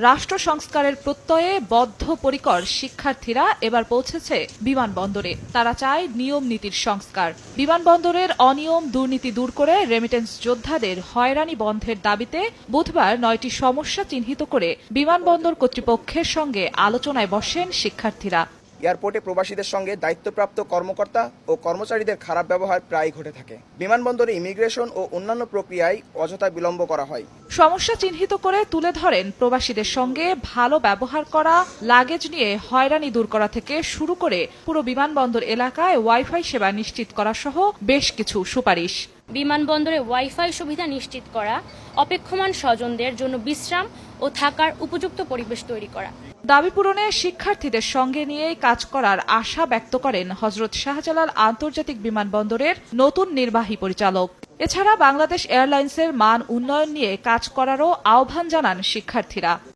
রাষ্ট্র সংস্কারের প্রত্যয়ে বদ্ধপরিকর শিক্ষার্থীরা এবার পৌঁছেছে বিমানবন্দরে। তারা চায় নিয়ম নীতির সংস্কার। বিমানবন্দরের অনিয়ম দুর্নীতি দূর করে রেমিটেন্স যোদ্ধাদের হয়রানি বন্ধের দাবিতে বুধবার ৯টি সমস্যা চিহ্নিত করে বিমানবন্দর কর্তৃপক্ষের সঙ্গে আলোচনায় বসেন শিক্ষার্থীরা। এয়ারপোর্টে প্রবাসীদের সঙ্গে দায়িত্বপ্রাপ্ত কর্মকর্তা ও কর্মচারীদের খারাপ ব্যবহার প্রায় ঘটে থাকে। বিমানবন্দরে ইমিগ্রেশন ও অন্যান্য প্রক্রিয়ায় অযথা বিলম্ব করা হয়। সমস্যা চিহ্নিত করে তুলে ধরেন প্রবাসীদের সঙ্গে ভালো ব্যবহার করা, লাগেজ নিয়ে হয়রানি দূর করা থেকে শুরু করে পুরো বিমানবন্দর এলাকায় ওয়াইফাই সেবা নিশ্চিত করা সহ বেশ কিছু সুপারিশ। বিমানবন্দরে ওয়াইফাই সুবিধা নিশ্চিত করা, অপেক্ষমান স্বজনদের জন্য বিশ্রাম ও থাকার উপযুক্ত পরিবেশ তৈরি করা। দাবি পূরণে শিক্ষার্থীদের সঙ্গে নিয়েই কাজ করার আশা ব্যক্ত করেন হযরত শাহজালাল আন্তর্জাতিক বিমানবন্দরের নতুন নির্বাহী পরিচালক। এছাড়া বাংলাদেশ এয়ারলাইন্সের মান উন্নয়ন নিয়ে কাজ করারও আহ্বান জানান শিক্ষার্থীরা।